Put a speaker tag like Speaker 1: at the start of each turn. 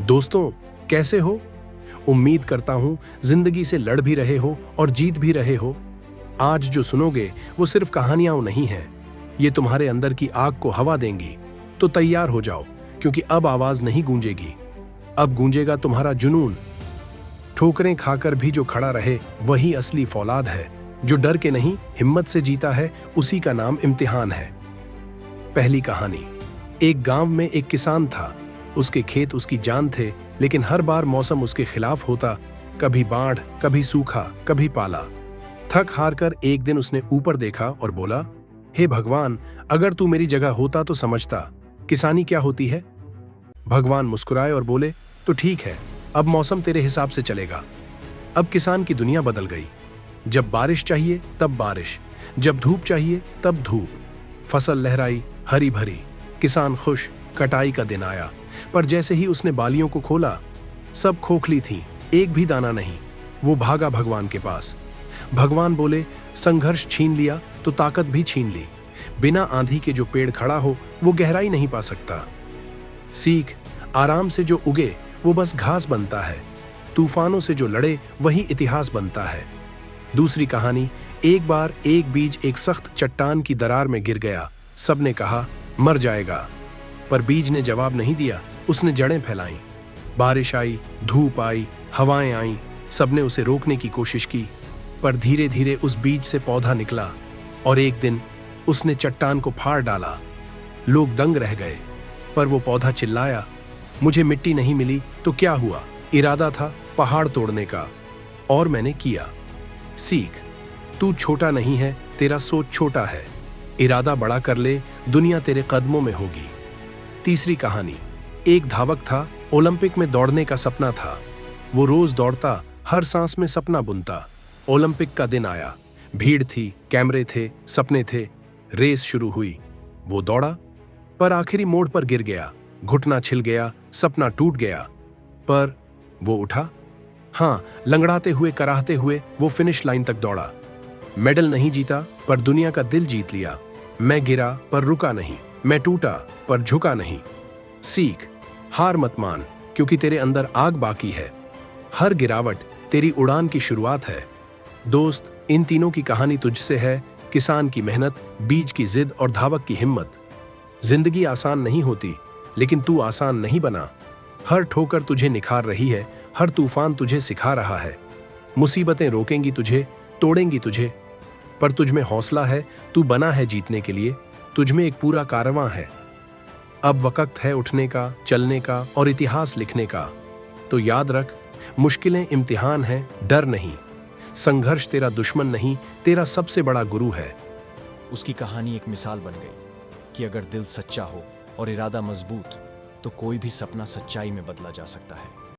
Speaker 1: दोस्तों, कैसे हो? उम्मीद करता हूं जिंदगी से लड़ भी रहे हो और जीत भी रहे हो। आज जो सुनोगे वो सिर्फ कहानियां नहीं हैं, ये तुम्हारे अंदर की आग को हवा देंगी। तो तैयार हो जाओ, क्योंकि अब आवाज नहीं गूंजेगी, अब गूंजेगा तुम्हारा जुनून। ठोकरें खाकर भी जो खड़ा रहे वही असली फौलाद है। जो डर के नहीं हिम्मत से जीता है, उसी का नाम इम्तिहान है। पहली कहानी। एक गांव में एक किसान था। उसके खेत उसकी जान थे, लेकिन हर बार मौसम उसके खिलाफ होता। कभी बाढ़, कभी सूखा, कभी पाला। थक हार कर एक दिन उसने ऊपर देखा और बोला, हे भगवान, अगर तू मेरी जगह होता तो समझता किसानी क्या होती है। भगवान मुस्कुराए और बोले, तो ठीक है, अब मौसम तेरे हिसाब से चलेगा। अब किसान की दुनिया बदल गई। जब बारिश चाहिए तब बारिश, जब धूप चाहिए तब धूप। फसल लहराई, हरी भरी, किसान खुश। कटाई का दिन आया, पर जैसे ही उसने बालियों को खोला, सब खोखली थीं, एक भी दाना नहीं। वो भागा भगवान के पास। भगवान बोले, संघर्ष छीन लिया तो ताकत भी छीन ली। बिना आंधी के जो पेड़ खड़ा हो वो गहराई नहीं पा सकता। सीख, आराम से जो उगे वो बस घास बनता है। तूफानों से जो लड़े वही इतिहास बनता है। दूसरी कहानी। एक बार एक बीज एक सख्त चट्टान की दरार में गिर गया। सबने कहा मर जाएगा, पर बीज ने जवाब नहीं दिया। उसने जड़ें फैलाईं। बारिश आई, धूप आई, हवाएं आईं, सबने उसे रोकने की कोशिश की, पर धीरे धीरे उस बीज से पौधा निकला और एक दिन उसने चट्टान को फाड़ डाला। लोग दंग रह गए, पर वो पौधा चिल्लाया, मुझे मिट्टी नहीं मिली तो क्या हुआ, इरादा था पहाड़ तोड़ने का और मैंने किया। सीख, तू छोटा नहीं है, तेरा सोच छोटा है। इरादा बड़ा कर ले, दुनिया तेरे कदमों में होगी। तीसरी कहानी। एक धावक था, ओलंपिक में दौड़ने का सपना था। वो रोज दौड़ता, हर सांस में सपना बुनता। ओलंपिक का दिन आया, भीड़ थी, कैमरे थे, सपने थे। रेस शुरू हुई। वो दौड़ा, पर आखिरी मोड़ पर गिर गया। घुटना छिल गया, सपना टूट गया, पर वो उठा। हाँ, लंगड़ाते हुए, कराहते हुए वो फिनिश लाइन तक दौड़ा। मेडल नहीं जीता, पर दुनिया का दिल जीत लिया। मैं गिरा पर रुका नहीं, मैं टूटा पर झुका नहीं। सीख, हार मत मान, क्योंकि तेरे अंदर आग बाकी है। हर गिरावट तेरी उड़ान की शुरुआत है। दोस्त, इन तीनों की कहानी तुझसे है। किसान की मेहनत, बीज की जिद और धावक की हिम्मत। जिंदगी आसान नहीं होती, लेकिन तू आसान नहीं बना। हर ठोकर तुझे निखार रही है, हर तूफान तुझे सिखा रहा है। मुसीबतें रोकेंगी तुझे, तोड़ेंगी तुझे, पर तुझमें हौसला है। तू बना है जीतने के लिए, तुझमें एक पूरा कारवां है। अब वक्त है उठने का, चलने का और इतिहास लिखने का। तो याद रख, मुश्किलें इम्तिहान हैं, डर नहीं। संघर्ष तेरा दुश्मन नहीं, तेरा सबसे बड़ा गुरु है।
Speaker 2: उसकी कहानी एक मिसाल बन गई कि अगर दिल सच्चा हो और इरादा मजबूत, तो कोई भी सपना सच्चाई में बदला जा सकता है।